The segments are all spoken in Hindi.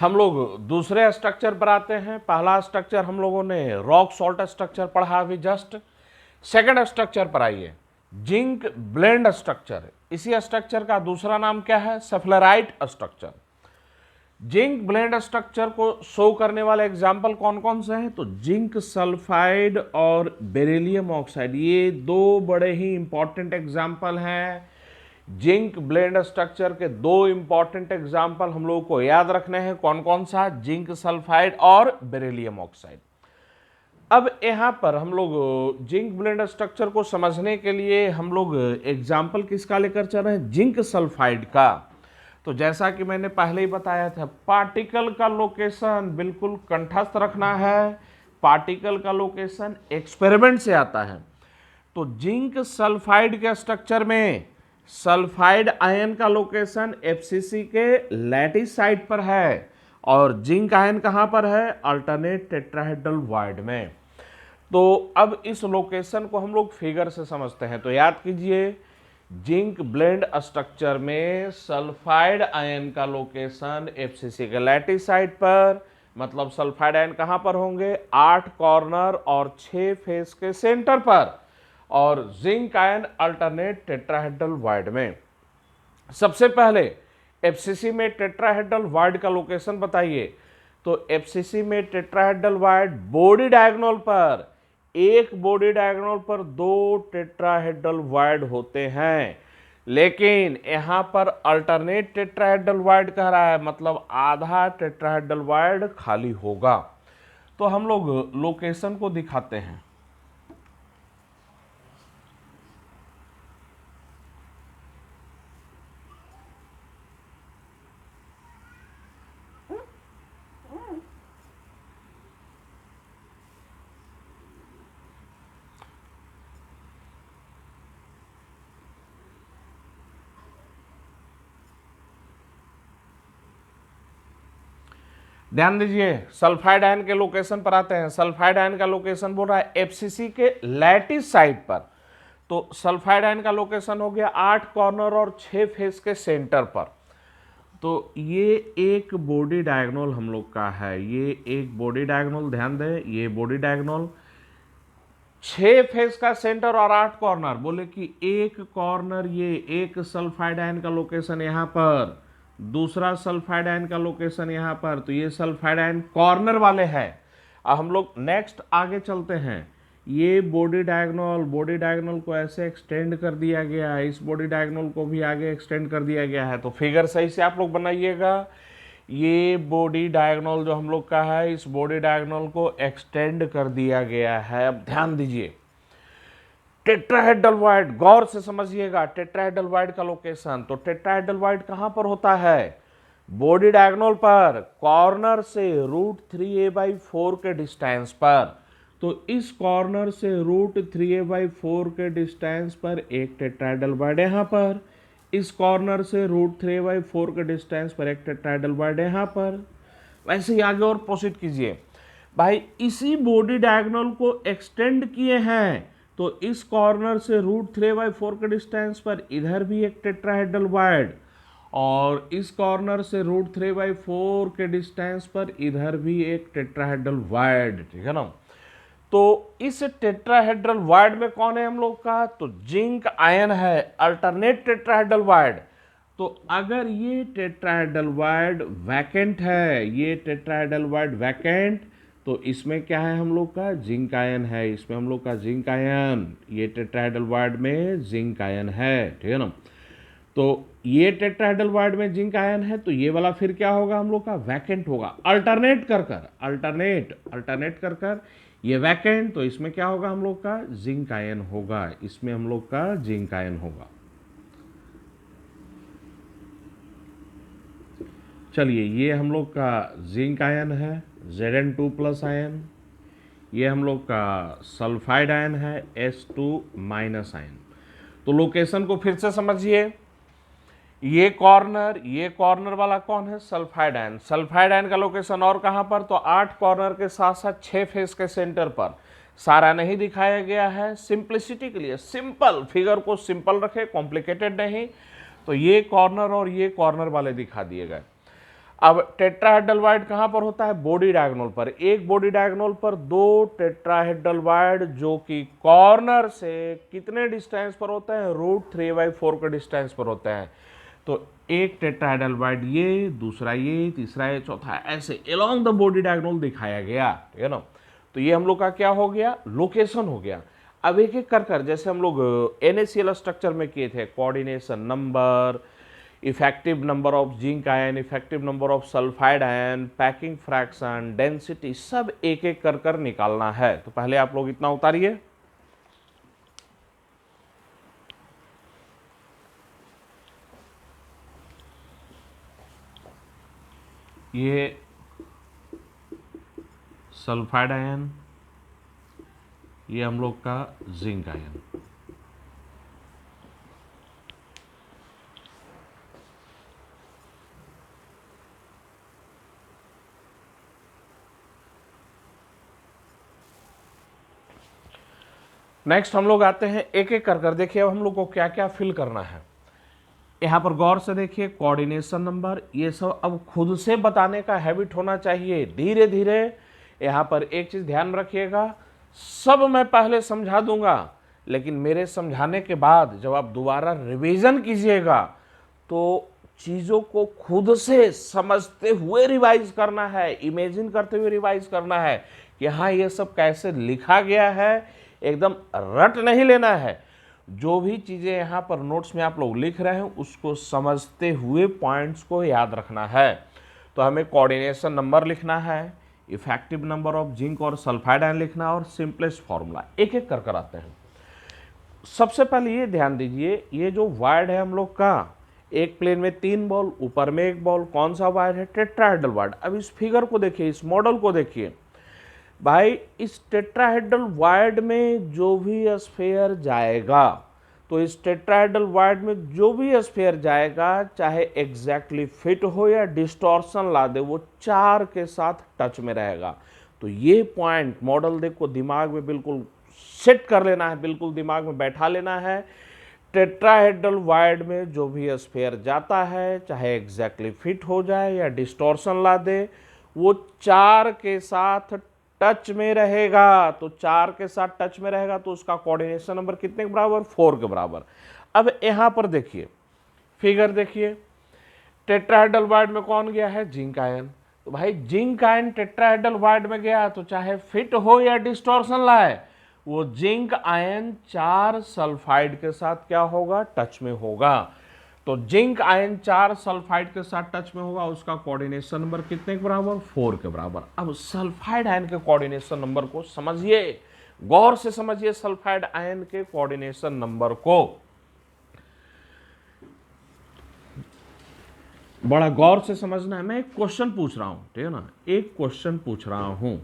हम लोग दूसरे स्ट्रक्चर पर आते हैं। पहला स्ट्रक्चर हम लोगों ने रॉक सॉल्ट स्ट्रक्चर पढ़ा अभी जस्ट। सेकंड स्ट्रक्चर पर आइए, जिंक ब्लेंड स्ट्रक्चर। इसी स्ट्रक्चर का दूसरा नाम क्या है? सेफ्लराइट स्ट्रक्चर। जिंक ब्लेंड स्ट्रक्चर को शो करने वाले एग्जाम्पल कौन कौन से हैं? तो जिंक सल्फाइड और बेरिलियम ऑक्साइड, ये दो बड़े ही इंपॉर्टेंट एग्जाम्पल हैं। जिंक ब्लेंड स्ट्रक्चर के दो इंपॉर्टेंट एग्जाम्पल हम लोगों को याद रखने हैं। कौन कौन सा? जिंक सल्फाइड और बेरिलियम ऑक्साइड। अब यहां पर हम लोग जिंक ब्लेंड स्ट्रक्चर को समझने के लिए हम लोग एग्जाम्पल किसका लेकर चल रहे हैं? जिंक सल्फाइड का। तो जैसा कि मैंने पहले ही बताया था, पार्टिकल का लोकेशन बिल्कुल कंठस्थ रखना है। पार्टिकल का लोकेशन एक्सपेरिमेंट से आता है। तो जिंक सल्फाइड के स्ट्रक्चर में सल्फाइड आयन का लोकेशन एफसीसी के लैटिस साइड पर है और जिंक आयन कहां पर है? अल्टरनेट टेट्राहेड्रल वॉइड में। तो अब इस लोकेशन को हम लोग फिगर से समझते हैं। तो याद कीजिए, जिंक ब्लेंड स्ट्रक्चर में सल्फाइड आयन का लोकेशन एफसीसी के लैटिस साइड पर, मतलब सल्फाइड आयन कहां पर होंगे? 8 कॉर्नर और 6 फेस के सेंटर पर, और zinc ion alternate tetrahedral void में। सबसे पहले एफसीसी में टेट्राहेड्रल वॉइड का लोकेशन बताइए। तो एफसीसी में टेट्राहेड्रल वॉइड बॉडी डायगोनल पर, एक बॉडी डायगोनल पर 2 टेट्राहेड्रल वॉइड होते हैं, लेकिन यहां पर अल्टरनेट टेट्राहेड्रल वॉइड कह रहा है, मतलब आधा टेट्राहेड्रल वॉइड खाली होगा। तो हम लोग लोकेशन को दिखाते हैं। ध्यान दीजिए, सल्फाइड आयन के लोकेशन पर आते हैं। सल्फाइड आयन का लोकेशन बोल रहा है एफसीसी के लैटिस साइड पर। तो सल्फाइड आयन का लोकेशन हो गया 8 कॉर्नर और 6 फेस के सेंटर पर। तो ये एक बॉडी डायगोनल हम लोग का है, ये एक बॉडी डायगोनल, ध्यान दें, ये बॉडी डायगोनल 6 फेस का सेंटर और 8 कॉर्नर। बोले कि एक कॉर्नर, ये एक सल्फाइड आयन का लोकेशन यहां पर, दूसरा सल्फाइड आयन का लोकेशन यहां पर। तो ये सल्फाइड आयन कॉर्नर वाले हैं। अब हम लोग नेक्स्ट आगे चलते हैं। ये बॉडी डायगोनल को ऐसे एक्सटेंड कर दिया गया है, इस बॉडी डायगोनल को भी आगे एक्सटेंड कर दिया गया है। तो फिगर सही से आप लोग बनाइएगा। ये बॉडी डायगोनल जो हम लोग का है, इस बॉडी डायगोनल को एक्सटेंड कर दिया गया है। अब ध्यान दीजिए, टेट्राहेड्रल वॉइड, गौर से समझिएगा, टेट्राहेड्रल वॉइड का लोकेशन। तो टेट्राहेड्रल वॉइड कहां पर होता है? बॉडी डायगोनल पर, कॉर्नर से √3a/4 के डिस्टेंस पर। तो इस कॉर्नर से √3a/4 के डिस्टेंस पर एक टेट्राहेड्रल वॉइड यहां पर, इस कॉर्नर से √3a/4 के डिस्टेंस पर एक टेट्राहेड्रल वॉइड यहां पर। वैसे ही आगे और प्रोसीड कीजिए। भाई इसी बॉडी डायगोनल को एक्सटेंड किए हैं, तो इस कॉर्नर से √3/4 के डिस्टेंस पर इधर भी एक टेट्राहेड्रल वॉइड, और इस कॉर्नर से √3/4 के डिस्टेंस पर इधर भी एक टेट्राहेड्रल वॉइड, ठीक है ना। तो इस टेट्राहेड्रल वॉइड में कौन है हम लोग का? तो जिंक आयन है, अल्टरनेट टेट्राहेड्रल वॉइड। तो अगर ये टेट्राहेड्रल वॉइड वैकेंट है, ये टेट्राहेड्रल वॉइड वैकेंट, तो इसमें क्या है हम लोग का? जिंक आयन है, इसमें हम लोग का जिंक आयन, ये टेट्राहेड्रल वॉइड में जिंक आयन है, ठीक है ना। तो ये टेट्राहेड्रल वॉइड में जिंक आयन है, तो ये वाला फिर क्या होगा हम लोग का? वैकेंट होगा। अल्टरनेट कर कर ये वैकेंट, तो इसमें क्या होगा हम लोग का? जिंक आयन होगा, इसमें हम लोग का जिंक आयन होगा। चलिए, ये हम लोग का जिंक आयन है, Zn2+ आयन। ये हम लोग का सल्फाइड आयन है, S2- आयन। तो लोकेशन को फिर से समझिए। ये कॉर्नर वाला कौन है? Sulphide ion. सल्फाइड आयन का लोकेशन और कहां पर? तो 8 कॉर्नर के साथ साथ 6 फेस के सेंटर पर। सारा नहीं दिखाया गया है, सिंप्लिसिटी के लिए, सिंपल फिगर को सिंपल रखे, कॉम्प्लिकेटेड नहीं। तो ये कॉर्नर और ये कॉर्नर वाले दिखा दिए गए। अब टेट्राहेड्रल वाइड कहां पर होता है? बॉडी डायगोनल पर। एक बॉडी डायगोनल पर दो टेट्राहेड्रल वाइड जो कि कॉर्नर से कितने डिस्टेंस पर होते हैं? √3/4 के डिस्टेंस पर होते हैं। तो एक टेट्राहेड्रल वाइड ये, दूसरा ये, तीसरा ये, चौथा ऐसे अलोंग द बॉडी डायगोनल दिखाया गया, ठीक है ना। तो ये हम लोग का क्या हो गया? लोकेशन हो गया। अब एक एक कर जैसे हम लोग NaCl स्ट्रक्चर में किए थे, coordination number, effective number of zinc ion, effective number of sulphide ion, packing fraction, density, सब एक एक कर निकालना है। तो पहले आप लोग इतना उतारिए। ये सल्फाइड आयन, ये हम लोग का जिंक आयन। नेक्स्ट हम लोग आते हैं एक एक कर देखिए अब हम लोग को क्या क्या फिल करना है। यहां पर गौर से देखिए, कोऑर्डिनेशन नंबर, ये सब अब खुद से बताने का हैबिट होना चाहिए धीरे धीरे। यहां पर एक चीज ध्यान रखिएगा, सब मैं पहले समझा दूंगा, लेकिन मेरे समझाने के बाद जब आप दोबारा रिवीजन कीजिएगा तो चीज़ों को खुद से समझते हुए रिवाइज करना है, इमेजिन करते हुए रिवाइज करना है कि हाँ ये सब कैसे लिखा गया है, एकदम रट नहीं लेना है। जो भी चीज़ें यहाँ पर नोट्स में आप लोग लिख रहे हैं उसको समझते हुए पॉइंट्स को याद रखना है। तो हमें कोऑर्डिनेशन नंबर लिखना है, इफेक्टिव नंबर ऑफ जिंक और सल्फाइड आयन लिखना और सिंपलेस्ट फॉर्मूला एक एक कर आते हैं। सबसे पहले ये ध्यान दीजिए, ये जो वायर्ड है हम लोग का, एक प्लेन में 3 बॉल, ऊपर में 1 बॉल, कौन सा वायर्ड है? Tetrahedral wired. अब इस फिगर को देखिए, इस मॉडल को देखिए भाई, इस टेट्राहेड्रल वायर्ड में जो भी स्फीयर जाएगा, तो इस टेट्राहेड्रल वायर्ड में जो भी स्फीयर जाएगा, चाहे एग्जैक्टली फिट हो या डिस्टॉर्शन ला दे, वो 4 के साथ टच में रहेगा। तो ये पॉइंट मॉडल देखो दिमाग में बिल्कुल सेट कर लेना है, बिल्कुल दिमाग में बैठा लेना है। टेट्राहेड्रल वायर्ड में जो भी स्फीयर जाता है, चाहे एग्जैक्टली फिट हो जाए या डिस्टॉर्शन ला दे, वो 4 के साथ टच में रहेगा। तो 4 के साथ टच में रहेगा तो उसका कोऑर्डिनेशन नंबर कितने के बराबर? 4 के बराबर। अब यहां पर देखिए, फिगर देखिए, टेट्राहेड्रल वायर्ड में कौन गया है? Zinc ion. तो भाई जिंक आयन टेट्राहेड्रल वायर्ड में गया तो चाहे फिट हो या डिस्टॉर्शन लाए, वो जिंक आयन 4 सल्फाइड के साथ क्या होगा? टच में होगा। तो जिंक आयन 4 सल्फाइड के साथ टच में होगा, उसका कोऑर्डिनेशन नंबर कितने के बराबर? 4 के बराबर। अब सल्फाइड आयन के कोऑर्डिनेशन नंबर को समझिए, गौर से समझिए सल्फाइड आयन के कोऑर्डिनेशन नंबर को, बड़ा गौर से समझना है। मैं एक क्वेश्चन पूछ रहा हूं, ठीक है ना, एक क्वेश्चन पूछ रहा हूं।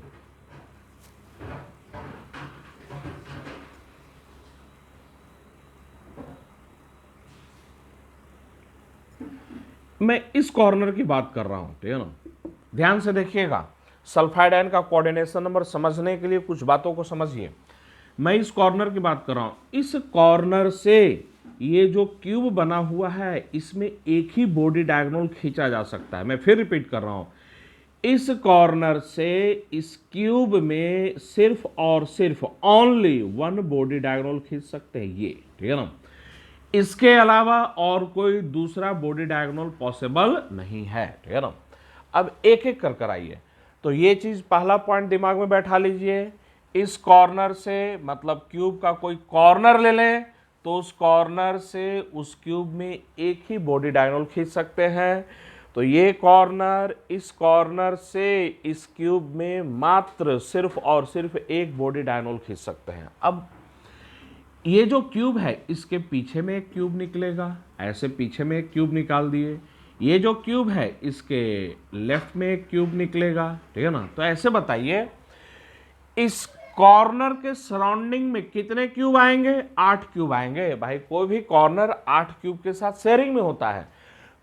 मैं इस कॉर्नर की बात कर रहा हूं, ठीक है ना, ध्यान से देखिएगा। सल्फाइड आयन का कोऑर्डिनेशन नंबर समझने के लिए कुछ बातों को समझिए। मैं इस कॉर्नर की बात कर रहा हूं, इस कॉर्नर से ये जो क्यूब बना हुआ है, इसमें एक ही बॉडी डायगोनल खींचा जा सकता है। मैं फिर रिपीट कर रहा हूं, इस कॉर्नर से इस क्यूब में सिर्फ और सिर्फ ओनली 1 बॉडी डायगोनल खींच सकते हैं, ये, ठीक है ना। इसके अलावा और कोई दूसरा बॉडी डायगोनल पॉसिबल नहीं है, ठीक है ना। अब एक एक कर आइए। तो ये चीज पहला पॉइंट दिमाग में बैठा लीजिए, इस कॉर्नर से, मतलब क्यूब का कोई कॉर्नर ले लें तो उस कॉर्नर से उस क्यूब में एक ही बॉडी डायगोनल खींच सकते हैं। तो ये कॉर्नर, इस कॉर्नर से इस क्यूब में मात्र सिर्फ और सिर्फ एक बॉडी डायगोनल खींच सकते हैं। अब ये जो क्यूब है, इसके पीछे में एक क्यूब निकलेगा, ऐसे पीछे में एक क्यूब निकाल दिए। ये जो क्यूब है, इसके लेफ्ट में एक क्यूब निकलेगा, ठीक है ना। तो ऐसे बताइए, इस कॉर्नर के सराउंडिंग में कितने क्यूब आएंगे? 8 क्यूब आएंगे। भाई कोई भी कॉर्नर 8 क्यूब के साथ शेयरिंग में होता है।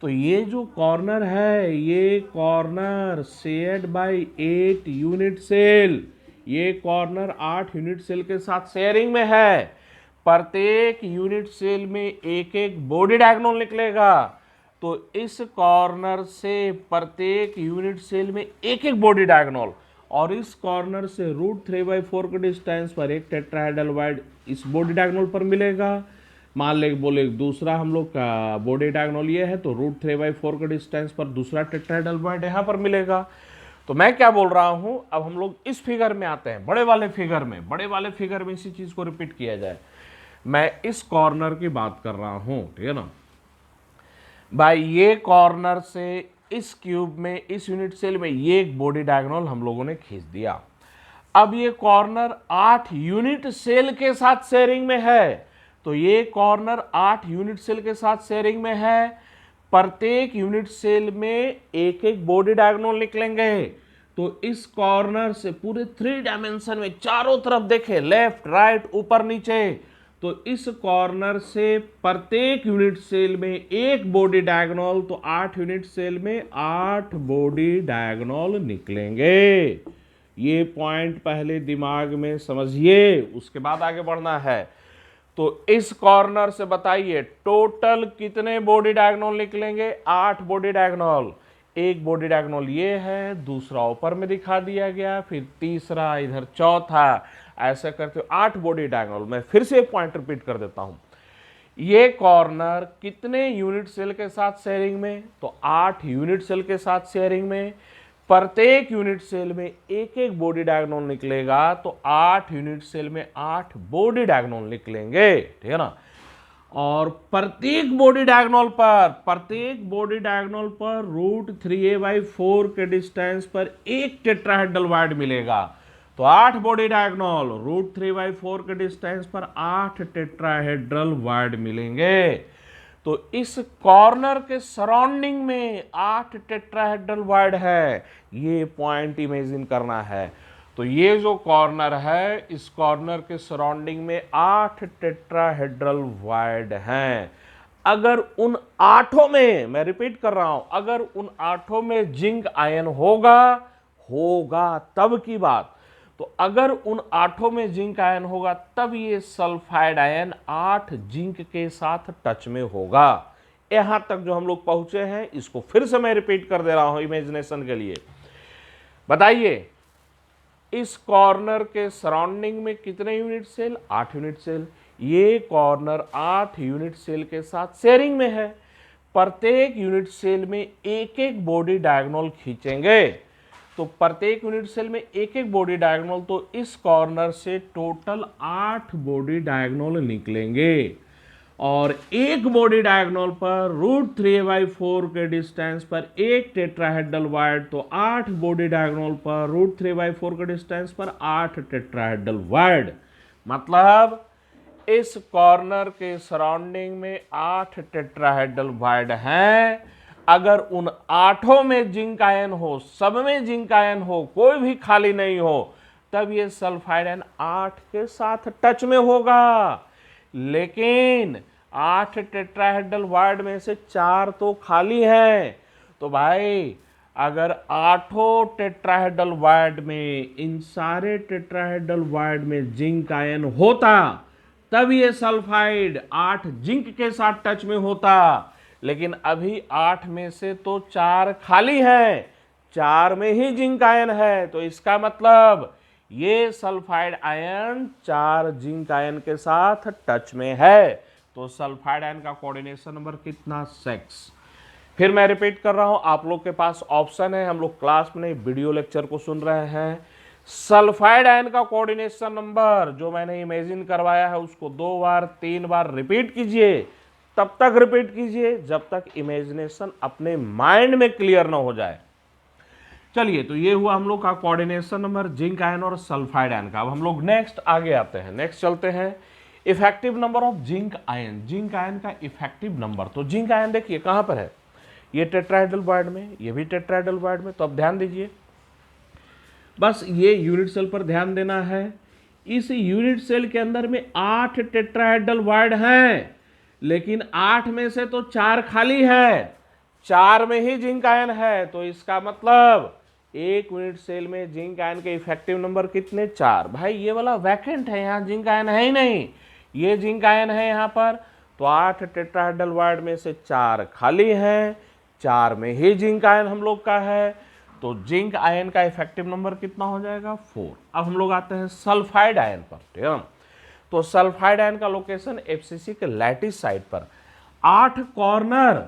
तो ये जो कॉर्नर है, ये corner shared by 8 unit cell, ये कॉर्नर 8 यूनिट सेल के साथ शेयरिंग में है। प्रत्येक यूनिट सेल में एक एक बॉडी डायगोनल निकलेगा। तो इस कॉर्नर से प्रत्येक यूनिट सेल में एक एक बॉडी डायगोनल, और इस कॉर्नर से √3/4 के डिस्टेंस पर एक टेट्राहेड्रल वाइड इस बॉडी डायगोनल पर मिलेगा। मान ले बोले दूसरा हम लोग का बॉडी डायगोनल ये है, तो √3/4 के डिस्टेंस पर दूसरा टेट्राहेड्रल वाइड यहाँ पर मिलेगा। तो मैं क्या बोल रहा हूं, अब हम लोग इस फिगर में आते हैं, बड़े वाले फिगर में इसी चीज को रिपीट किया जाए। मैं इस कॉर्नर की बात कर रहा हूं, ठीक है ना भाई। ये कॉर्नर से इस क्यूब में, इस यूनिट सेल में ये एक बॉडी डायगोनल हम लोगों ने खींच दिया। अब ये कॉर्नर 8 यूनिट सेल के साथ शेयरिंग में है, तो ये कॉर्नर 8 यूनिट सेल के साथ शेयरिंग में है। प्रत्येक यूनिट सेल में एक एक बॉडी डायगोनल निकलेंगे। तो इस कॉर्नर से पूरे 3 डायमेंशन में चारों तरफ देखें, लेफ्ट राइट ऊपर नीचे, तो इस कॉर्नर से प्रत्येक यूनिट सेल में एक बॉडी डायगोनल, तो 8 यूनिट सेल में 8 बॉडी डायगोनल निकलेंगे। ये पॉइंट पहले दिमाग में समझिए, उसके बाद आगे बढ़ना है। तो इस कॉर्नर से बताइए टोटल कितने बॉडी डायगोनल निकलेंगे? 8 बॉडी डायगोनल। एक बॉडी डायगोनल ये है, दूसरा ऊपर में दिखा दिया गया, फिर तीसरा, इधर चौथा, ऐसे करते हो 8 बॉडी डायगोनल। मैं फिर से एक पॉइंट रिपीट कर देता हूं, ये कॉर्नर कितने यूनिट सेल के साथ शेयरिंग में? तो 8 यूनिट सेल के साथ शेयरिंग में। प्रत्येक यूनिट सेल में एक एक बॉडी डायगोनल निकलेगा, तो 8 यूनिट सेल में 8 बॉडी डायगोनल निकलेंगे, ठीक है ना। और प्रत्येक बॉडी डायगोनल पर √3a/4 के डिस्टेंस पर एक टेट्राहेड्रल वाइड मिलेगा। तो 8 बॉडी डायगोनल, √3/4 के डिस्टेंस पर 8 टेट्राहेड्रल वाइड मिलेंगे। तो इस कॉर्नर के सराउंडिंग में 8 टेट्राहेड्रल वाइड है, ये पॉइंट इमेजिन करना है। तो ये जो कॉर्नर है, इस कॉर्नर के सराउंडिंग में 8 टेट्राहेड्रल वाइड हैं। अगर उन 8 में, मैं रिपीट कर रहा हूं, अगर उन 8 में जिंक आयन होगा तब की बात। तो अगर उन 8 में जिंक आयन होगा तब ये सल्फाइड आयन 8 जिंक के साथ टच में होगा। यहां तक जो हम लोग पहुंचे हैं, इसको फिर से मैं रिपीट कर दे रहा हूं इमेजिनेशन के लिए। बताइए इस कॉर्नर के सराउंडिंग में कितने यूनिट सेल? 8 unit cell. ये कॉर्नर 8 यूनिट सेल के साथ शेयरिंग में है। प्रत्येक यूनिट सेल में एक एक बॉडी डायगोनल खींचेंगे। तो प्रत्येक यूनिट सेल में एक एक बॉडी डायगोनल, तो इस कॉर्नर से टोटल 8 बॉडी डायगोनल निकलेंगे। और एक बॉडी डायगोनल पर √3/4 के डिस्टेंस पर एक टेट्राहेड्रल वाइड, तो 8 बॉडी डायगोनल पर √3/4 के डिस्टेंस पर 8 टेट्राहेड्रल वाइड। मतलब इस कॉर्नर के सराउंडिंग में 8 टेट्राहेड्रल वाइड हैं। अगर उन 8 में जिंक आयन हो, सब में जिंक आयन हो, कोई भी खाली नहीं हो, तब ये सल्फाइड आयन 8 के साथ टच में होगा। लेकिन 8 टेट्राहेड्रल वाइड में से 4 तो खाली हैं। तो भाई अगर 8 टेट्राहेड्रल वाइड में, इन सारे टेट्राहेड्रल वाइड में जिंक आयन होता, तब ये सल्फाइड 8 जिंक के साथ टच में होता। लेकिन अभी 8 में से तो 4 खाली हैं, 4 में ही जिंक आयन है। तो इसका मतलब ये सल्फाइड आयन 4 जिंक आयन के साथ टच में है। तो सल्फाइड आयन का कोऑर्डिनेशन नंबर कितना? 6। फिर मैं रिपीट कर रहा हूं, आप लोग के पास ऑप्शन है, हम लोग क्लास में नहीं वीडियो लेक्चर को सुन रहे हैं। सल्फाइड आयन का कोऑर्डिनेशन नंबर जो मैंने इमेजिन करवाया है, उसको 2 बार 3 बार रिपीट कीजिए। तब तक रिपीट कीजिए जब तक इमेजिनेशन अपने माइंड में क्लियर ना हो जाए। चलिए, तो ये हुआ हम लोग का कोऑर्डिनेशन नंबर जिंक आयन और सल्फाइड आयन का। अब हम लोग नेक्स्ट आगे आते हैं, नेक्स्ट चलते हैं effective number of zinc ion. Zinc ion का इफेक्टिव नंबर, तो जिंक आयन देखिए कहां पर है, ये टेट्राहेड्रल वाइड में, ये भी टेट्राहेड्रल वाइड में। तो अब ध्यान दीजिए, बस ये यूनिट सेल पर ध्यान देना है। इस यूनिट सेल के अंदर में 8 टेट्राहेड्रल वाइड हैं, लेकिन 8 में से तो 4 खाली है, 4 में ही जिंक आयन है। तो इसका मतलब एक यूनिट सेल में जिंक आयन के इफेक्टिव नंबर कितने? 4। भाई ये वाला वैकेंट है, यहाँ जिंक आयन है ही नहीं, ये जिंक आयन है यहाँ पर। तो 8 टेट्राहेड्रल वाइड में से 4 खाली हैं, 4 में ही जिंक आयन हम लोग का है, तो जिंक आयन का इफेक्टिव नंबर कितना हो जाएगा 4। अब हम लोग आते हैं सल्फाइड आयन पर, ठीक है। तो सल्फाइड आयन का लोकेशन एफसीसी के लैटिस साइड पर, 8 कॉर्नर,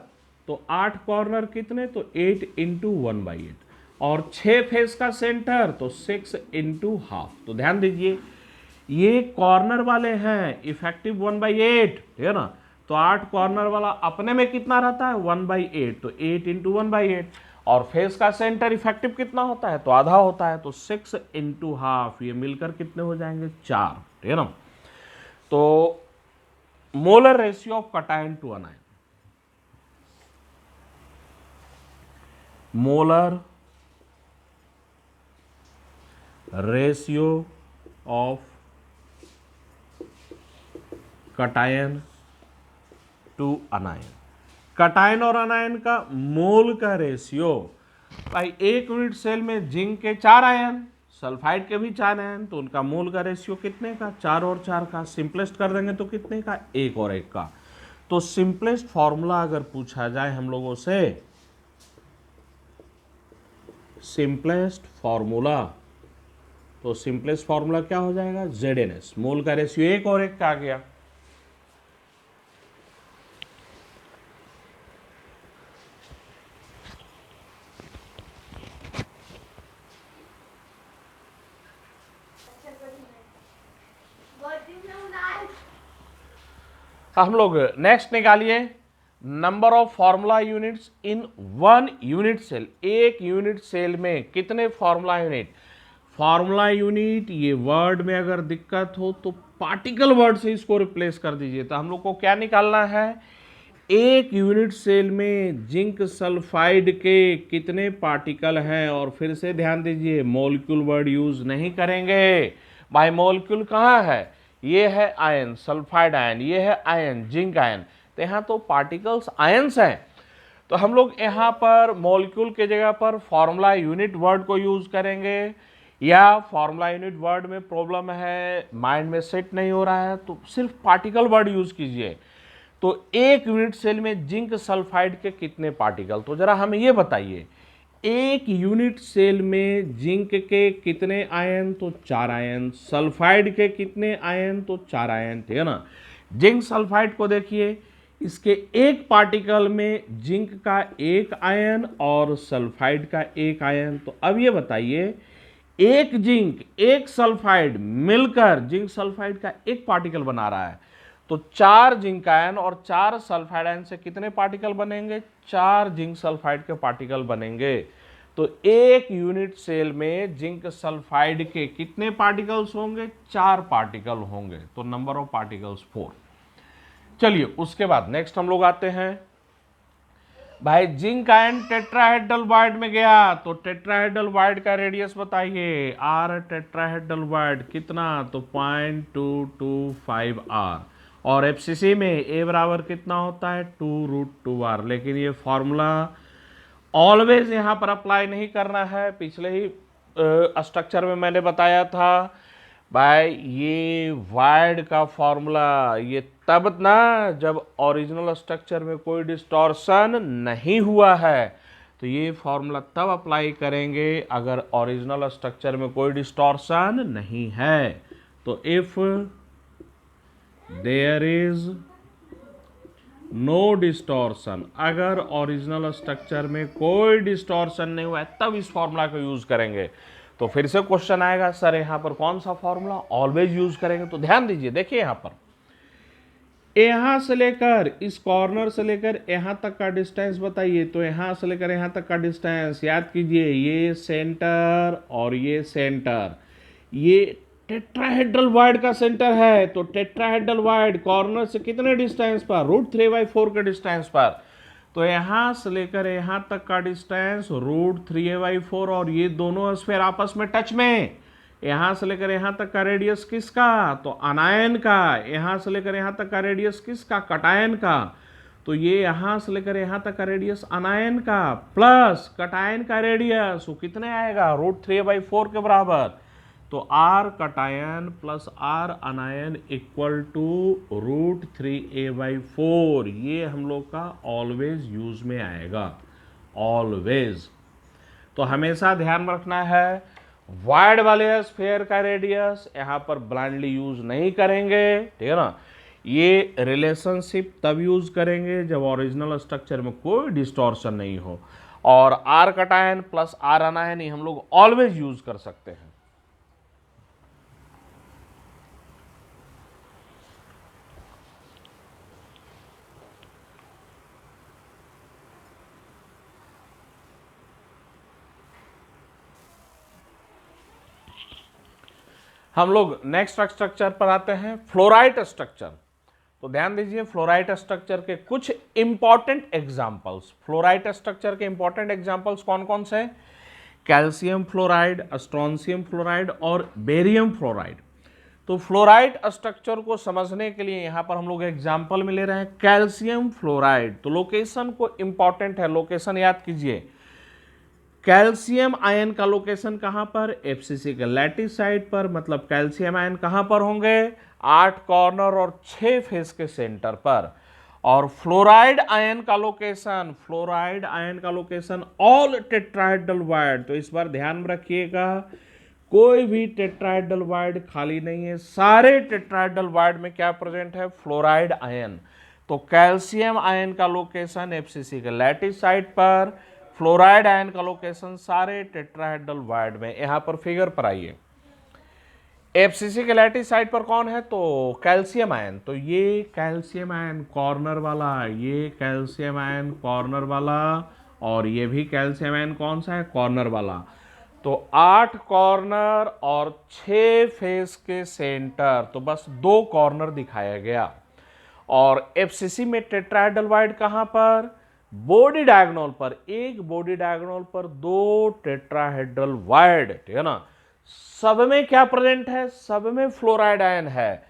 तो 8 कॉर्नर कितने, तो 8 इंटू 1/8, और 6 फेस का सेंटर, तो 6 इंटू हाफ। तो ध्यान दीजिए ये कॉर्नर वाले हैं, इफेक्टिव 1/8, ठीक है ना। तो 8 कॉर्नर वाला अपने में कितना रहता है 1/8, तो 8 इंटू 1/8, और फेस का सेंटर इफेक्टिव कितना होता है, तो आधा होता है, तो 6 इंटू हाफ, ये मिलकर कितने हो जाएंगे 4, ठीक है ना। तो molar ratio of cation to anion, molar ratio of cation to anion, cation और अनायन का मोल का रेशियो। भाई 1 यूनिट सेल में जिंक के 4 आयन, सल्फाइड के भी 4 आयन, तो उनका मोल का रेशियो कितने का, 4 और 4 का। सिंपलेस्ट कर देंगे तो कितने का, 1 और 1 का। तो सिंपलेस्ट फॉर्मूला अगर पूछा जाए हम लोगों से, सिंपलेस्ट फॉर्मूला, तो सिंपलेस्ट फॉर्मूला क्या हो जाएगा, ZnS, मोल का रेशियो 1 और 1 का आ गया। हम लोग नेक्स्ट निकालिए, number of formula units in 1 unit cell, एक यूनिट सेल में कितने फॉर्मूला यूनिट। फॉर्मूला यूनिट ये वर्ड में अगर दिक्कत हो तो पार्टिकल वर्ड से इसको रिप्लेस कर दीजिए। तो हम लोग को क्या निकालना है, एक यूनिट सेल में जिंक सल्फाइड के कितने पार्टिकल हैं, और फिर से ध्यान दीजिए मॉलिक्यूल वर्ड यूज नहीं करेंगे। भाई मॉलिक्यूल कहाँ है, ये है आयन सल्फाइड आयन, ये है आयन जिंक आयन, तो यहाँ तो पार्टिकल्स आयन्स हैं। तो हम लोग यहाँ पर मॉलिक्यूल के जगह पर फॉर्मूला यूनिट वर्ड को यूज करेंगे, या फॉर्मूला यूनिट वर्ड में प्रॉब्लम है, माइंड में सेट नहीं हो रहा है, तो सिर्फ पार्टिकल वर्ड यूज कीजिए। तो एक यूनिट सेल में जिंक सल्फाइड के कितने पार्टिकल, तो जरा हमें ये बताइए, एक यूनिट सेल में जिंक के कितने आयन, तो 4 आयन, सल्फाइड के कितने आयन, तो 4 आयन, ठीक है ना। जिंक सल्फाइड को देखिए, इसके एक पार्टिकल में जिंक का 1 आयन और सल्फाइड का 1 आयन। तो अब ये बताइए, एक जिंक एक सल्फाइड मिलकर जिंक सल्फाइड का एक पार्टिकल बना रहा है, तो 4 जिंक आयन और 4 सल्फाइड आयन से कितने पार्टिकल बनेंगे, 4 जिंक सल्फाइड के पार्टिकल बनेंगे। तो एक यूनिट सेल में जिंक सल्फाइड के कितने पार्टिकल्स होंगे, 4 पार्टिकल होंगे, तो नंबर ऑफ पार्टिकल्स 4। चलिए उसके बाद नेक्स्ट हम लोग आते हैं, भाई जिंक आयन टेट्राहेड्रल वाइड में गया, तो टेट्राहेड्रल वाइड का रेडियस बताइए, आर टेट्राहेड्रल वाइड कितना, तो 0.225 आर, और एफसीसी में ए बराबर कितना होता है 2√2r। लेकिन ये फॉर्मूला ऑलवेज यहाँ पर अप्लाई नहीं करना है, पिछले ही स्ट्रक्चर में मैंने बताया था भाई, ये वाइड का फॉर्मूला ये तब ना जब ओरिजिनल स्ट्रक्चर में कोई डिस्टॉर्शन नहीं हुआ है, तो ये फॉर्मूला तब अप्लाई करेंगे अगर ओरिजिनल स्ट्रक्चर में कोई डिस्टॉर्शन नहीं है। तो if there is no distortion, अगर ओरिजिनल स्ट्रक्चर में कोई डिस्टॉर्शन नहीं हुआ है तब इस फॉर्मूला को यूज करेंगे। तो फिर से क्वेश्चन आएगा, सर यहां पर कौन सा फॉर्मूला ऑलवेज यूज करेंगे, तो ध्यान दीजिए, देखिए यहां पर यहां से लेकर इस कॉर्नर से लेकर यहां तक का डिस्टेंस बताइए। तो यहां से लेकर यहां तक का डिस्टेंस याद कीजिए, ये सेंटर और ये सेंटर, ये टेट्राहेड्रल वाइड का सेंटर है। तो टेट्राहेड्रल वाइड कॉर्नर से कितने डिस्टेंस पर, √3/4 के डिस्टेंस पर। तो यहां से लेकर यहां तक का डिस्टेंस √3/4, और ये दोनों स्फीयर आपस में टच में। यहां से लेकर यहां तक का रेडियस किसका, तो अनायन का। यहां से लेकर यहां तक का रेडियस किसका, कटायन का। तो ये यहां से लेकर यहां तक का रेडियस अनायन का प्लस कटायन का रेडियस, वो कितने आएगा, √3/4 के बराबर। तो are cation plus are anion equal to √3a/4, ये हम लोग का ऑलवेज यूज में आएगा, ऑलवेज। तो हमेशा ध्यान रखना है वाइड वाले स्फीयर का रेडियस यहाँ पर ब्लाइंडली यूज नहीं करेंगे, ठीक है ना। ये रिलेशनशिप तब यूज करेंगे जब ओरिजिनल स्ट्रक्चर में कोई डिस्टॉर्शन नहीं हो, और R cation plus are anion ही हम लोग ऑलवेज यूज कर सकते हैं। हम लोग नेक्स्ट स्ट्रक्चर पर आते हैं, फ्लोराइड स्ट्रक्चर। तो ध्यान दीजिए फ्लोराइड स्ट्रक्चर के कुछ इंपॉर्टेंट एग्जांपल्स, फ्लोराइड स्ट्रक्चर के इंपॉर्टेंट एग्जांपल्स कौन कौन से? कैल्शियम फ्लोराइड, स्ट्रोंशियम फ्लोराइड और बेरियम फ्लोराइड। तो फ्लोराइड स्ट्रक्चर को समझने के लिए यहां पर हम लोग एग्जांपल में ले रहे हैं कैल्शियम फ्लोराइड। तो लोकेशन को इंपॉर्टेंट है, लोकेशन याद कीजिए। कैल्शियम आयन का लोकेशन कहां पर? एफसीसी के लैटिस साइड पर, मतलब कैल्शियम आयन कहां पर होंगे? 8 कॉर्नर और 6 फेस के सेंटर पर। और फ्लोराइड आयन का लोकेशन, फ्लोराइड आयन का लोकेशन ऑल टेट्राहेड्रल वाइड। तो इस बार ध्यान में रखिएगा, कोई भी टेट्राहेड्रल वाइड खाली नहीं है, सारे टेट्राहेड्रल वाइड में क्या प्रेजेंट है? Fluoride ion. तो कैल्शियम आयन का लोकेशन एफसीसी के लैटिस साइड पर, फ्लोराइड आयन का लोकेशन सारे टेट्राहेड्रल वाइड में। यहां पर फिगर पर आइए, एफसीसी के लैटिस साइड पर कौन है? तो कैल्शियम आयन। तो ये कैल्शियम आयन कॉर्नर वाला, ये कैल्शियम आयन कॉर्नर वाला, और ये भी कैल्शियम आयन कौन सा है? कॉर्नर वाला। तो 8 कॉर्नर और 6 फेस के सेंटर, तो बस 2 कॉर्नर दिखाया गया। और एफसीसी में टेट्राहेड्रल वाइड कहां पर? बॉडी डायगोनल पर, एक बॉडी डायगोनल पर 2 टेट्राहेड्रल वाइड, ठीक है ना। सब में क्या प्रेजेंट है? सब में फ्लोराइड आयन है।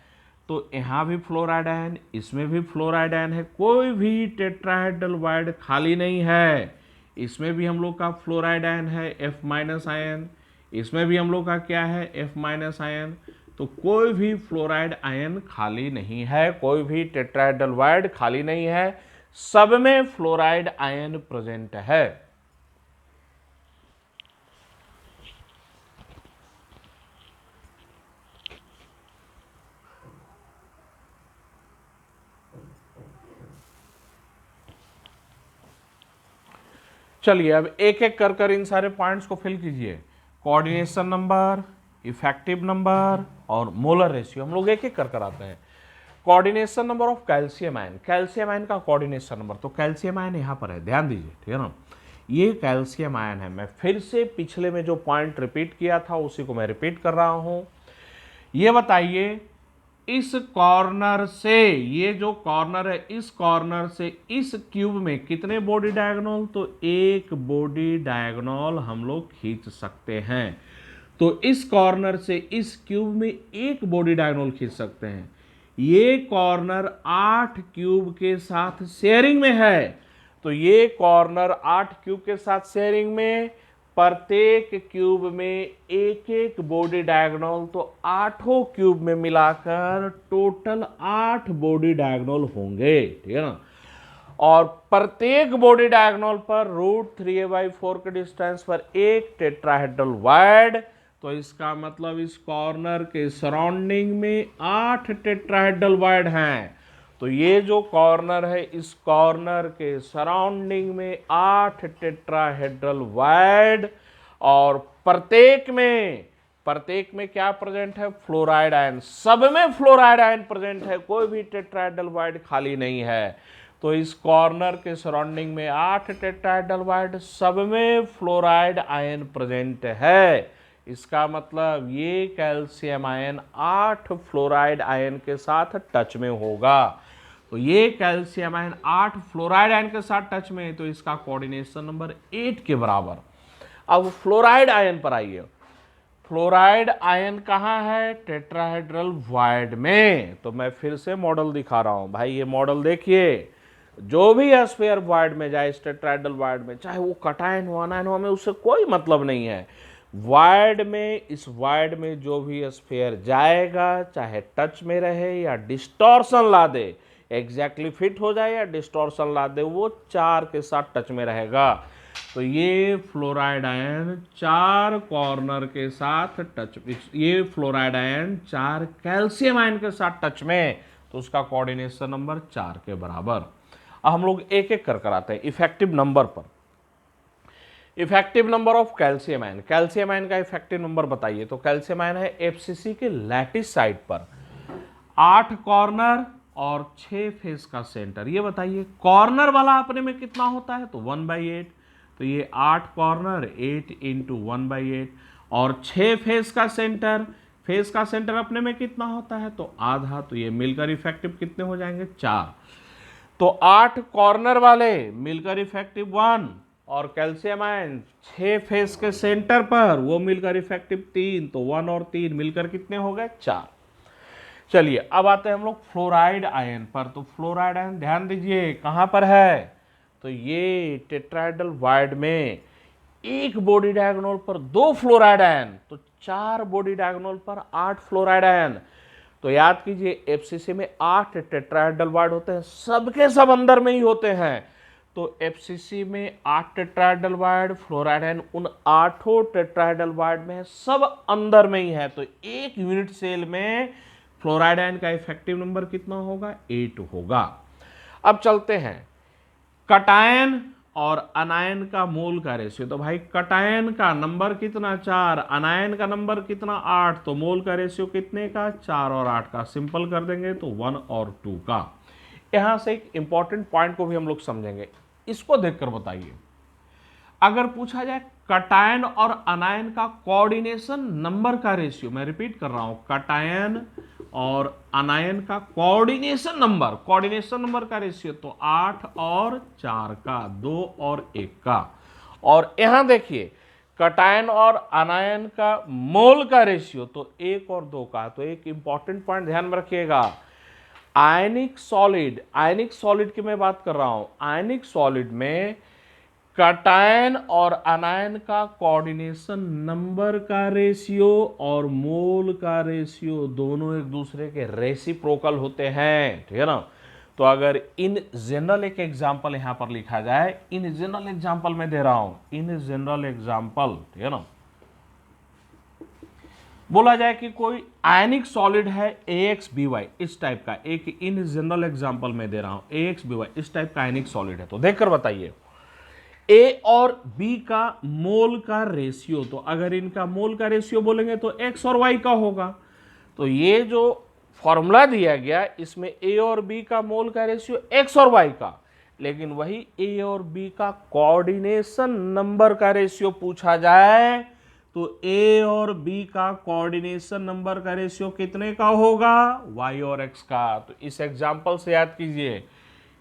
तो यहां भी फ्लोराइड आयन, इसमें भी फ्लोराइड आयन है, कोई भी टेट्राहेड्रल वाइड खाली नहीं है। इसमें भी हम लोग का फ्लोराइड आयन है, F- आयन, इसमें भी हम लोग का क्या है? F- ion. तो कोई भी फ्लोराइड आयन खाली नहीं है, कोई भी टेट्राहेड्रल वाइड खाली नहीं है, सब में फ्लोराइड आयन प्रेजेंट है। चलिए अब एक एक कर इन सारे पॉइंट्स को फिल कीजिए। कोऑर्डिनेशन नंबर, इफेक्टिव नंबर और मोलर रेशियो हम लोग एक एक कर आते हैं। Coordination number of calcium ion, calcium ion का कोऑर्डिनेशन नंबर। तो कैल्शियम आयन यहां पर है, ध्यान दीजिए, ठीक है ना। ये कैल्शियम आयन है। मैं फिर से पिछले में जो पॉइंट रिपीट किया था उसी को मैं रिपीट कर रहा हूं। ये बताइए इस कॉर्नर से, ये जो कॉर्नर है, इस कॉर्नर से इस क्यूब में कितने बॉडी डायगोनल? तो एक बॉडी डायगोनल हम लोग खींच सकते हैं। तो इस कॉर्नर से इस क्यूब में एक बॉडी डायगोनल खींच सकते हैं। ये कॉर्नर 8 क्यूब के साथ शेयरिंग में है। तो ये कॉर्नर 8 क्यूब के साथ शेयरिंग में, प्रत्येक क्यूब में एक एक बॉडी डायगोनल, तो 8 क्यूब में मिलाकर टोटल 8 बॉडी डायगोनल होंगे, ठीक है ना। और प्रत्येक बॉडी डायगोनल पर √3a/4 के डिस्टेंस पर एक टेट्राहेड्रल वाइड। तो इसका मतलब इस कॉर्नर के सराउंडिंग में 8 टेट्राहेड्रल वाइड हैं। तो ये जो कॉर्नर है, इस कॉर्नर के सराउंडिंग में 8 टेट्राहेड्रल वाइड, और प्रत्येक में क्या प्रेजेंट है? Fluoride ion. सब में फ्लोराइड आयन प्रेजेंट है, कोई भी टेट्राहेड्रल वाइड खाली नहीं है। तो इस कॉर्नर के सराउंडिंग में 8 टेट्राहेड्रल वाइड, सब में फ्लोराइड आयन प्रेजेंट है। इसका मतलब ये कैल्शियम आयन 8 फ्लोराइड आयन के साथ टच में होगा। तो ये कैल्शियम आयन 8 फ्लोराइड आयन के साथ टच में है, तो इसका कोऑर्डिनेशन नंबर 8 के बराबर। अब फ्लोराइड आयन पर आइए। फ्लोराइड आयन कहाँ है? टेट्राहेड्रल वाइड में। तो मैं फिर से मॉडल दिखा रहा हूं भाई, ये मॉडल देखिए। जो भी स्फीयर वाइड में जाए, टेट्राहेड्रल वाइड में, चाहे वो कटायन हो, अनायन हो, हमें उससे कोई मतलब नहीं है। वाइड में, इस वाइड में जो भी स्फीयर जाएगा, चाहे टच में रहे या डिस्टॉर्शन ला दे, एग्जैक्टली फिट हो जाए या डिस्टॉर्शन ला दे, वो 4 के साथ टच में रहेगा। तो ये फ्लोराइड आयन 4 कॉर्नर के साथ टच, ये फ्लोराइड आयन 4 कैल्शियम आयन के साथ टच में, तो उसका कोऑर्डिनेशन नंबर 4 के बराबर। अब हम लोग एक एक कर आते हैं इफेक्टिव नंबर पर। Effective number of calcium ion, calcium ion का इफेक्टिव नंबर बताइए। तो कैल्शियम आयन है एफसीसी के लैटिस साइड पर 8 कॉर्नर और 6 फेस का सेंटर। ये बताइए कॉर्नर वाला अपने में कितना होता है, तो 1/8। तो ये 8 कॉर्नर 8 इंटू 1/8 और 6 फेस का सेंटर, फेस का सेंटर अपने में कितना होता है, तो आधा। तो ये मिलकर इफेक्टिव कितने हो जाएंगे, 4। तो 8 कॉर्नर वाले मिलकर इफेक्टिव 1 और कैल्शियम आयन 6 फेस के सेंटर पर वो मिलकर इफेक्टिव 3। तो 1 और 3 मिलकर कितने हो गए, 4। चलिए अब आते हैं हम लोग फ्लोराइड आयन पर। तो फ्लोराइड आयन ध्यान दीजिए कहां पर है, तो ये टेट्राहेड्रल वाइड में एक बॉडी डायगोनल पर 2 फ्लोराइड आयन, तो 4 बॉडी डायगोनल पर 8 फ्लोराइड आयन। तो याद कीजिए एफसीसी में 8 टेट्राहेड्रल वाइड होते हैं, सबके सब अंदर में ही होते हैं। तो एफसीसी में 8 टेट्राहेड्रल वाइड, फ्लोराइड आयन उन 8 टेट्राहेड्रल वाइड में है, सब अंदर में ही है। तो एक यूनिट सेल में फ्लोराइड आयन का इफेक्टिव नंबर कितना होगा, 8 होगा। अब चलते हैं कटायन और अनायन का मोल का रेशियो। तो भाई कटायन का नंबर कितना, 4, अनायन का नंबर कितना, 8। तो मोल का रेशियो कितने का, 4 और 8 का। सिंपल कर देंगे तो 1 और 2 का। यहां से एक इंपॉर्टेंट पॉइंट को भी हम लोग समझेंगे, इसको देखकर बताइए। अगर पूछा जाए कटायन और अनायन का कोऑर्डिनेशन नंबर का रेशियो, मैं रिपीट कर रहा हूं, कटायन और अनायन का कोऑर्डिनेशन नंबर का रेशियो, तो 8 और 4 का, 2 और 1 का। और यहां देखिए कटायन और अनायन का मोल का रेशियो, तो 1 और 2 का। तो एक इंपॉर्टेंट पॉइंट ध्यान में रखिएगा, आयनिक सॉलिड की मैं बात कर रहा हूं, आयनिक सॉलिड में कटायन और अनायन का कोऑर्डिनेशन नंबर का रेशियो और मोल का रेशियो दोनों एक दूसरे के रेसिप्रोकल होते हैं, ठीक है ना। तो अगर इन जनरल एक एग्जांपल यहां पर लिखा जाए, इन जनरल एग्जांपल में दे रहा हूं, इन जनरल एग्जांपल, ठीक है ना, बोला जाए कि कोई आयनिक सॉलिड है AXBY इस टाइप का, एक इन जनरल एग्जांपल में दे रहा हूं, AXBY इस टाइप का आयनिक सॉलिड है। तो देखकर बताइए A और B का मोल का रेशियो, तो अगर इनका मोल का रेशियो बोलेंगे तो X और Y का होगा। तो ये जो फॉर्मूला दिया गया इसमें A और B का मोल का रेशियो X और Y का, लेकिन वही A और B का कोऑर्डिनेशन नंबर का रेशियो पूछा जाए तो A और B का कोऑर्डिनेशन नंबर का रेशियो कितने का होगा, Y और X का। तो इस एग्जांपल से याद कीजिए,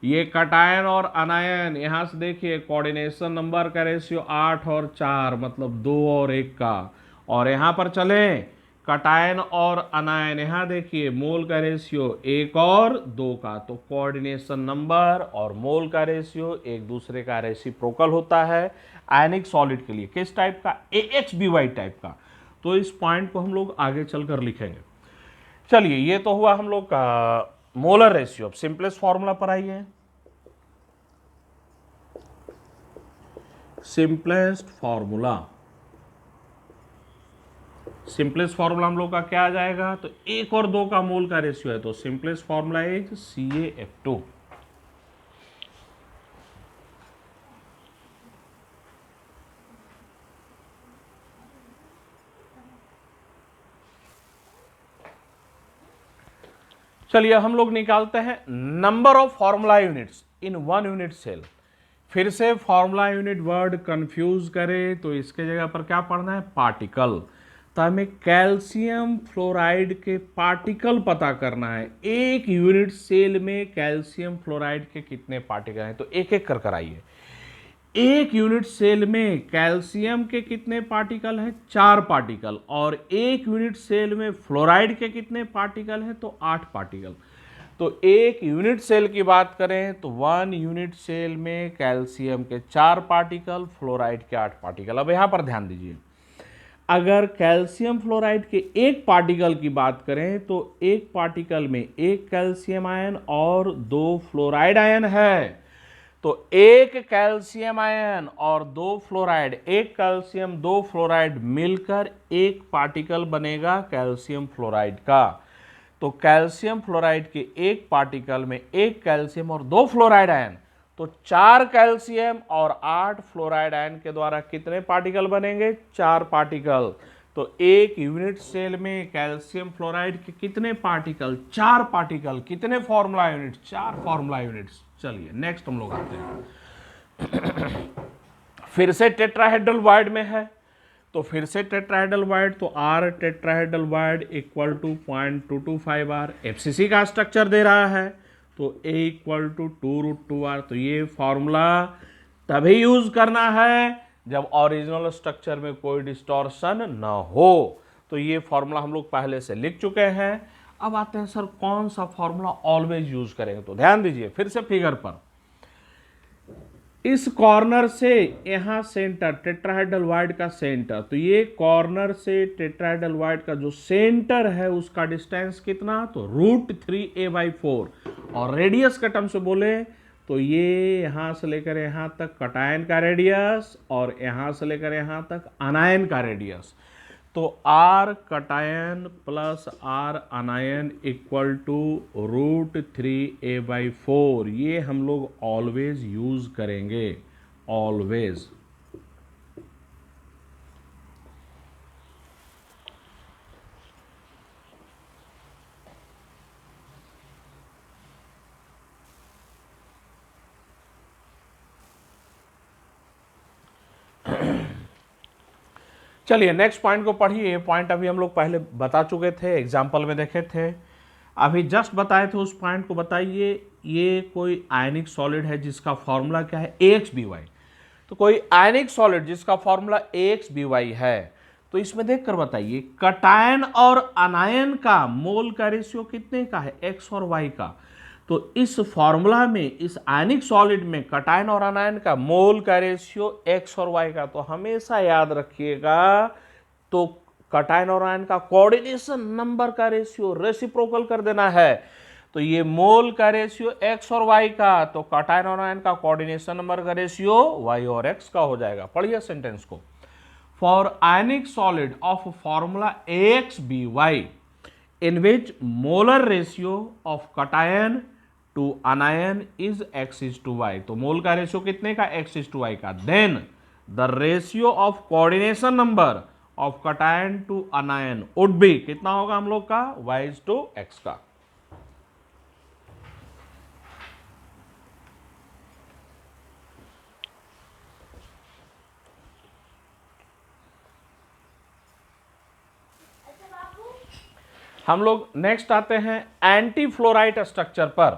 ये कटायन और अनायन, यहां से देखिए कोऑर्डिनेशन नंबर का रेशियो 8 और 4 मतलब 2 और 1 का। और यहां पर चलें कटायन और अनायन, यहां देखिए मोल का रेशियो 1 और 2 का। तो कोऑर्डिनेशन नंबर और मोल का रेशियो एक दूसरे का रेसिप्रोकल होता है आयनिक सॉलिड के लिए। किस टाइप का, AXBY टाइप का। तो इस पॉइंट को हम लोग आगे चलकर लिखेंगे। चलिए ये तो हुआ हम लोग का मोलर रेशियो। अब सिंपलेस्ट फॉर्मूला पर आइए, सिंपलेस्ट फॉर्मूला हम लोग का क्या आ जाएगा, तो 1 और 2 का मोल का रेशियो है, तो सिंपलेस्ट फॉर्मूला इज CaF2। चलिए हम लोग निकालते हैं number of formula units in 1 unit cell. फिर से फॉर्मूला यूनिट वर्ड कंफ्यूज करे तो इसके जगह पर क्या पढ़ना है, पार्टिकल। तो हमें कैल्शियम फ्लोराइड के पार्टिकल पता करना है। एक यूनिट सेल में कैल्शियम फ्लोराइड के कितने पार्टिकल हैं, तो एक एक कर आइए। एक यूनिट सेल में कैल्शियम के कितने पार्टिकल हैं, 4 पार्टिकल। और एक यूनिट सेल में फ्लोराइड के कितने पार्टिकल हैं, तो 8 पार्टिकल। तो एक यूनिट सेल की बात करें तो 1 यूनिट सेल में कैल्शियम के 4 पार्टिकल, फ्लोराइड के 8 पार्टिकल। अब यहां पर ध्यान दीजिए, अगर कैल्शियम फ्लोराइड के एक पार्टिकल की बात करें तो एक पार्टिकल में एक कैल्शियम आयन और 2 फ्लोराइड आयन है। तो एक कैल्शियम आयन और 2 फ्लोराइड, एक कैल्शियम 2 फ्लोराइड मिलकर एक पार्टिकल बनेगा कैल्शियम फ्लोराइड का। तो कैल्शियम फ्लोराइड के एक पार्टिकल में एक कैल्शियम और 2 फ्लोराइड आयन, तो 4 कैल्शियम और 8 फ्लोराइड आयन के द्वारा कितने पार्टिकल बनेंगे? 4 पार्टिकल। तो एक यूनिट सेल में कैल्शियम फ्लोराइड के कितने पार्टिकल? 4 पार्टिकल। कितने फॉर्मूला यूनिट? 4 formula units. चलिए नेक्स्ट हम लोग आते हैं। फिर से टेट्राहेड्रल वाइड में है, तो फिर से टेट्राहेड्रल वाइड, तो are tetrahedral void equal to 0.225 are. FCC का स्ट्रक्चर दे रहा है तो A इक्वल टू 2√2R। तो ये फॉर्मूला तभी यूज करना है जब ओरिजिनल स्ट्रक्चर में कोई डिस्टॉर्शन ना हो। तो ये फॉर्मूला हम लोग पहले से लिख चुके हैं। अब आते हैं सर कौन सा फॉर्मूला ऑलवेज यूज करेंगे। तो ध्यान दीजिए फिर से फिगर पर, इस कॉर्नर से यहां सेंटर टेट्राहेड्रल वाइड का सेंटर, तो ये कॉर्नर से टेट्राहेड्रल वाइड का जो सेंटर है उसका डिस्टेंस कितना? तो √3a/4। और रेडियस का टर्म से बोले तो ये यहां से लेकर यहां तक कटायन का रेडियस और यहां से लेकर यहां तक अनायन का रेडियस। तो are cation plus are anion equal to √3a/4। ये हम लोग ऑलवेज यूज करेंगे, ऑलवेज। चलिए नेक्स्ट पॉइंट को पढ़िए। ये पॉइंट अभी हम लोग पहले बता चुके थे, एग्जाम्पल में देखे थे, अभी जस्ट बताए थे। उस पॉइंट को बताइए। ये कोई आयनिक सॉलिड है जिसका फॉर्मूला क्या है? AXBY। तो कोई आयनिक सॉलिड जिसका फॉर्मूला AXBY है, तो इसमें देख कर बताइए कटायन और अनायन का मोल का रेशियो कितने का है? X और Y का। तो इस फॉर्मूला में, इस आयनिक सॉलिड में कटायन और अनायन का मोल का रेशियो X और Y का। तो हमेशा याद रखिएगा, तो कटायन और आयन का कोऑर्डिनेशन नंबर का रेशियो रेसिप्रोकल कर देना है। तो ये मोल का रेशियो X और Y का, तो कटायन और आयन का कोऑर्डिनेशन नंबर का रेशियो Y और X का हो जाएगा। पढ़िए सेंटेंस को। For ionic solid of formula AXBY in which molar ratio of cation to anion is X:Y। तो मोल का रेशियो कितने का? X:Y का। Then the ratio of coordination number of cation to anion would be, कितना होगा हम लोग का? Y:X का। हम लोग नेक्स्ट आते हैं एंटी फ्लोराइड स्ट्रक्चर पर।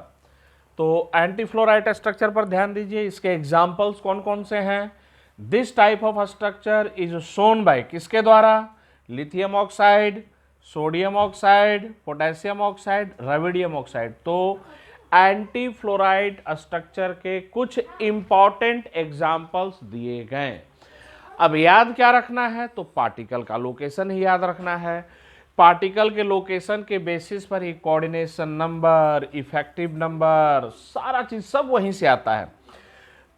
तो एंटी फ्लोराइड स्ट्रक्चर पर ध्यान दीजिए, इसके एग्जांपल्स कौन कौन से हैं। This type of structure is shown by, किसके द्वारा? Lithium oxide, sodium oxide, potassium oxide, rubidium oxide. तो एंटी फ्लोराइड स्ट्रक्चर के कुछ इंपॉर्टेंट एग्जाम्पल्स दिए गए। अब याद क्या रखना है? तो पार्टिकल का लोकेशन ही याद रखना है। पार्टिकल के लोकेशन के बेसिस पर ही कोऑर्डिनेशन नंबर, इफेक्टिव नंबर, सारा चीज सब वहीं से आता है।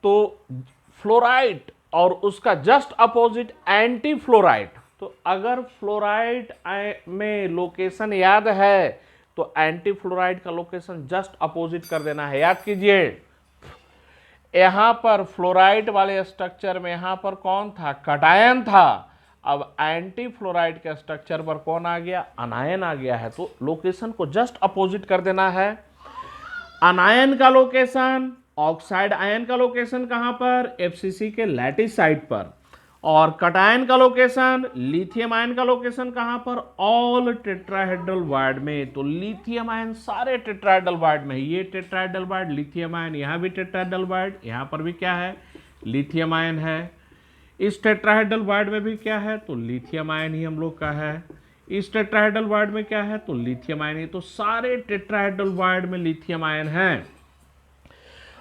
तो फ्लोराइड और उसका जस्ट अपोजिट एंटी फ्लोराइड। तो अगर फ्लोराइड में लोकेशन याद है तो एंटी फ्लोराइड का लोकेशन जस्ट अपोजिट कर देना है। याद कीजिए, यहां पर फ्लोराइड वाले स्ट्रक्चर में यहां पर कौन था? कटायन था। अब एंटी फ्लोराइड के स्ट्रक्चर पर कौन आ गया? अनायन आ गया है। तो लोकेशन को जस्ट अपोजिट कर देना है। अनायन का लोकेशन, ऑक्साइड आयन का लोकेशन कहां पर? एफसीसी के लैटिस साइड पर। और कटायन का लोकेशन, लिथियम आयन का लोकेशन कहां पर? ऑल टेट्राहेड्रल वाइड में। तो लिथियम आयन सारे टेट्राहेड्रल वाइड में। ये टेट्राहेड्रल वाइड, लिथियम आयन, यहां भी टेट्राहेड्रल वाइड, यहां पर भी क्या है? लिथियम आयन है। इस टेट्राहेड्रल वाइड में भी क्या है? तो लिथियम आयन ही हम लोग का है। इस टेट्राहेड्रल वाइड में क्या है? तो लिथियम आयन ही। तो सारे टेट्राहेड्रल वाइड में लिथियम आयन है।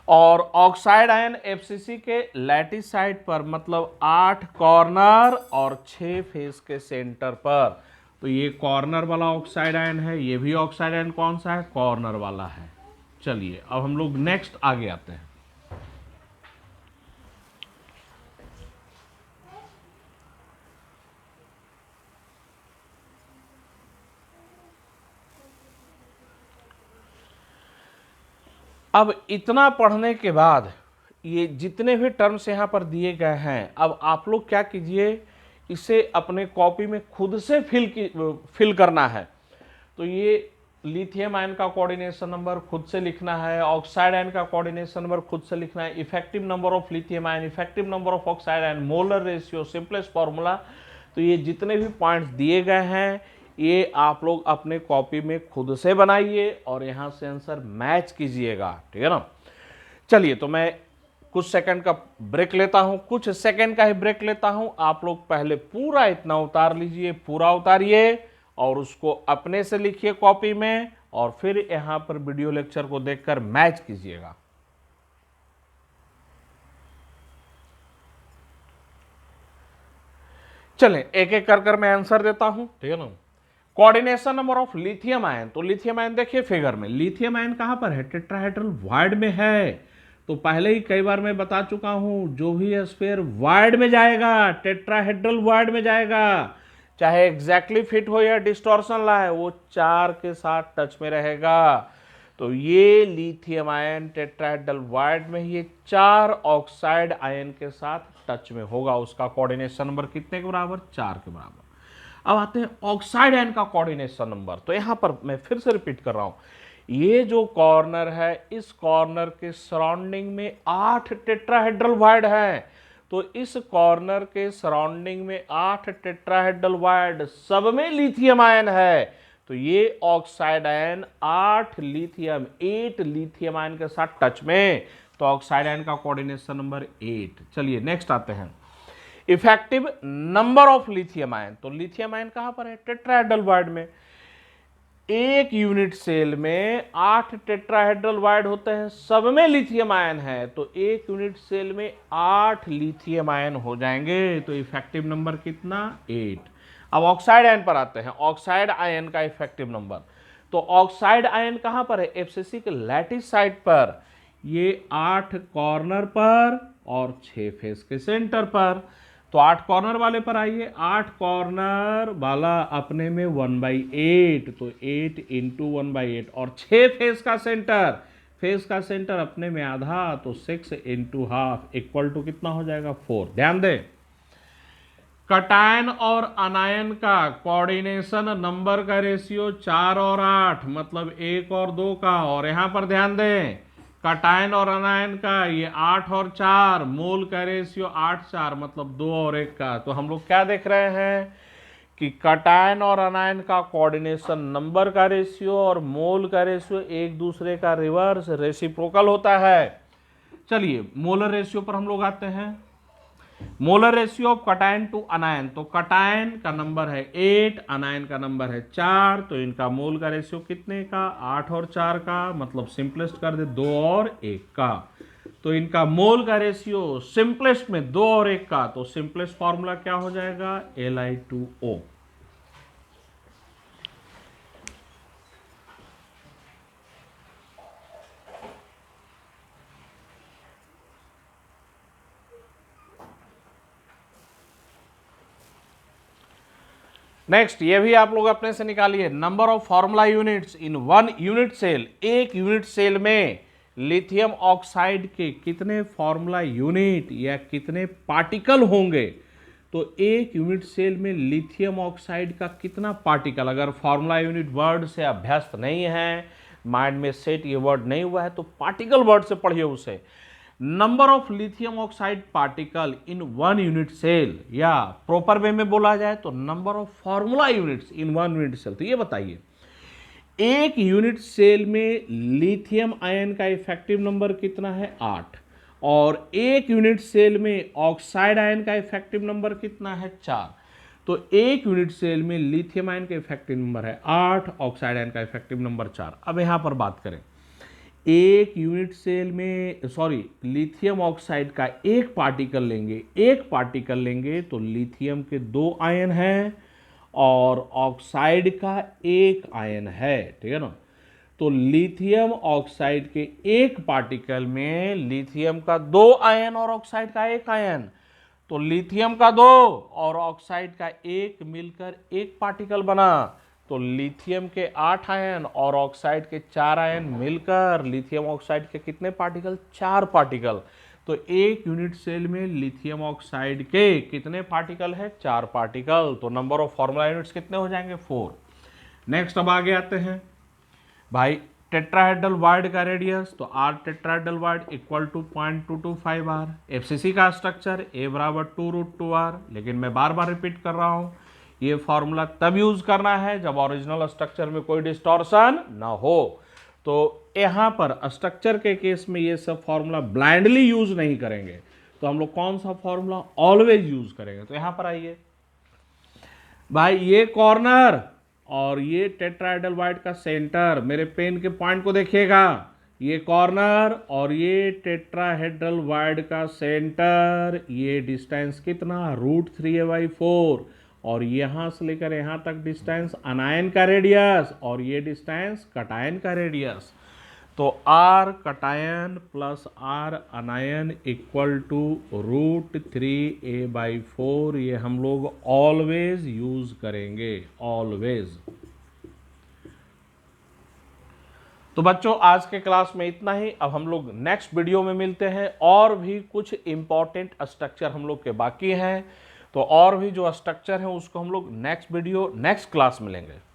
और ऑक्साइड आयन एफसीसी के लैटिस साइड पर, मतलब 8 कॉर्नर और 6 फेस के सेंटर पर। तो ये कॉर्नर वाला ऑक्साइड आयन है, ये भी ऑक्साइड आयन कौन सा है, कॉर्नर वाला है। चलिए अब हम लोग नेक्स्ट आगे आते हैं। अब इतना पढ़ने के बाद ये जितने भी टर्म्स यहाँ पर दिए गए हैं, अब आप लोग क्या कीजिए, इसे अपने कॉपी में खुद से फिल करना है। तो ये लिथियम आयन का कोऑर्डिनेशन नंबर खुद से लिखना है, ऑक्साइड आयन का कोऑर्डिनेशन नंबर खुद से लिखना है, effective number of lithium ion, effective number of oxide ion, molar ratio, simplest formula. तो ये जितने भी पॉइंट्स दिए गए हैं ये आप लोग अपने कॉपी में खुद से बनाइए और यहाँ से आंसर मैच कीजिएगा, ठीक है ना। चलिए तो मैं कुछ सेकंड का ब्रेक लेता हूँ, कुछ सेकंड का ही ब्रेक लेता हूँ। आप लोग पहले पूरा इतना उतार लीजिए, पूरा उतारिए और उसको अपने से लिखिए कॉपी में, और फिर यहाँ पर वीडियो लेक्चर को देखकर मैच कीजिएगा। चलें एक एक कर मैं आंसर देता हूं, ठीक है ना। Coordination number of lithium ion, तो लिथियम आयन देखिए फिगर में, लिथियम आयन कहां पर है, टेट्राहेड्रल वायड में है। तो पहले ही कई बार मैं बता चुका हूं, जो भी स्फीयर वायड में जाएगा, टेट्राहेड्रल वायड में जाएगा, चाहे एग्जैक्टली फिट हो या डिस्टॉर्शन लाए, वो 4 के साथ टच में रहेगा। तो ये लिथियम आयन टेट्राहेड्रल वायड में ये 4 ऑक्साइड आयन के साथ टच में होगा। उसका कोऑर्डिनेशन नंबर कितने के बराबर, 4 के बराबर। अब आते हैं ऑक्साइड आयन का कोऑर्डिनेशन नंबर। तो यहां पर मैं फिर से रिपीट कर रहा हूं, ये जो कॉर्नर है, इस कॉर्नर के सराउंडिंग में 8 टेट्राहेड्रल वायड है। तो इस कॉर्नर के सराउंडिंग में 8 टेट्राहेड्रल वायड, सब में लिथियम आयन है। तो ये ऑक्साइड आयन 8 लिथियम आयन के साथ टच में, तो ऑक्साइड आयन का कोऑर्डिनेशन नंबर 8। चलिए नेक्स्ट आते हैं, effective number of lithium ion. तो लिथियम आयन कहां पर है, टेट्राहेड्रल वायड में। एक यूनिट सेल में 8 टेट्राहेड्रल वायड होते हैं, सब में लिथियम आयन है। तो एक यूनिट सेल में 8 लिथियम आयन हो जाएंगे। तो इफेक्टिव नंबर कितना, 8। अब ऑक्साइड आयन पर आते हैं, ऑक्साइड आयन का इफेक्टिव नंबर। तो ऑक्साइड आयन कहां पर है, एफसीसी के लैटिस साइड पर, ये 8 कॉर्नर पर और 6 फेस के सेंटर पर। तो 8 कॉर्नर वाले पर आइए, 8 कॉर्नर वाला अपने में 1/8, तो 8 इंटू 1/8, और 6 फेस का सेंटर अपने में आधा, तो 6 इंटू हाफ इक्वल टू कितना हो जाएगा, 4। ध्यान दें, कटायन और अनायन का कोऑर्डिनेशन नंबर का रेशियो 4 और 8, मतलब 1 और 2 का। और यहां पर ध्यान दें, कटायन और अनायन का ये 8 और 4, मोल का रेशियो 8-4, मतलब 2 और 1 का। तो हम लोग क्या देख रहे हैं कि कटायन और अनायन का कोऑर्डिनेशन नंबर का रेशियो और मोल का रेशियो एक दूसरे का रिवर्स रेसिप्रोकल होता है। चलिए मोलर रेशियो पर हम लोग आते हैं, molar ratio of cation to anion. तो कटायन का नंबर है 8, अनायन का नंबर है 4, तो इनका मोल का रेशियो कितने का, 8 और 4 का, मतलब सिंपलेस्ट कर दे 2 और 1 का। तो इनका मोल का रेशियो सिंपलेस्ट में 2 और 1 का, तो सिंपलेस्ट फॉर्मूला क्या हो जाएगा, Li2O। नेक्स्ट ये भी आप लोग अपने से निकालिए, number of formula units in 1 unit cell. एक यूनिट सेल में लिथियम ऑक्साइड के कितने फॉर्मूला यूनिट या कितने पार्टिकल होंगे। तो एक यूनिट सेल में लिथियम ऑक्साइड का कितना पार्टिकल, अगर फॉर्मूला यूनिट वर्ड से अभ्यस्त नहीं है, माइंड में सेट ये वर्ड नहीं हुआ है, तो पार्टिकल वर्ड से पढ़िए उसे। Number of lithium oxide particle in 1 unit cell, या प्रॉपर वे में बोला जाए तो number of formula units in 1 unit cell. तो ये बताइए, एक यूनिट सेल में लिथियम आयन का इफेक्टिव नंबर कितना है, 8, और एक यूनिट सेल में ऑक्साइड आयन का इफेक्टिव नंबर कितना है, 4। तो एक यूनिट सेल में लिथियम आयन का इफेक्टिव नंबर है 8, ऑक्साइड आयन का इफेक्टिव नंबर 4। अब यहां पर बात करें, एक यूनिट सेल में लिथियम ऑक्साइड का एक पार्टिकल लेंगे तो लिथियम के 2 आयन हैं और ऑक्साइड का 1 आयन है, ठीक है ना। तो लिथियम ऑक्साइड के एक पार्टिकल में लिथियम का 2 आयन और ऑक्साइड का 1 आयन, तो लिथियम का 2 और ऑक्साइड का 1 मिलकर एक पार्टिकल बना। तो लिथियम के 8 आयन और ऑक्साइड के 4 आयन मिलकर लिथियम ऑक्साइड के कितने पार्टिकल? 4 पार्टिकल। तो एक यूनिट सेल में लिथियम ऑक्साइड के कितने पार्टिकल है? 4 पार्टिकल। तो नंबर ऑफ फॉर्मूला यूनिट्स कितने हो जाएंगे? 4। नेक्स्ट अब आगे आते हैं भाई, टेट्राहेड्रल वार्ड का रेडियस, तो are tetrahedral void equal to 0.225 are. FCC का स्ट्रक्चर ए बराबर 2√2r, लेकिन मैं बार बार रिपीट कर रहा हूं, ये फॉर्मूला तब यूज करना है जब ओरिजिनल स्ट्रक्चर में कोई डिस्टॉर्शन ना हो। तो यहां पर स्ट्रक्चर के केस में ये सब फॉर्मूला ब्लाइंडली यूज नहीं करेंगे, तो हम लोग कौन सा फॉर्मूला ऑलवेज यूज करेंगे। तो यहां पर आइए भाई, ये कॉर्नर और ये टेट्राहेड्रल वार्ड का सेंटर, मेरे पेन के पॉइंट को देखिएगा, ये कॉर्नर और ये टेट्राहेड्रल वार्ड का सेंटर, ये डिस्टेंस कितना? √3a/4, और यहां से लेकर यहां तक डिस्टेंस अनायन का रेडियस और ये डिस्टेंस कटायन का रेडियस। तो are cation plus are anion equal to √3a/4, ये हम लोग ऑलवेज यूज करेंगे, ऑलवेज। तो बच्चों आज के क्लास में इतना ही। अब हम लोग नेक्स्ट वीडियो में मिलते हैं, और भी कुछ इंपॉर्टेंट स्ट्रक्चर हम लोग के बाकी हैं, तो और भी जो स्ट्रक्चर है उसको हम लोग नेक्स्ट वीडियो नेक्स्ट क्लास में लेंगे।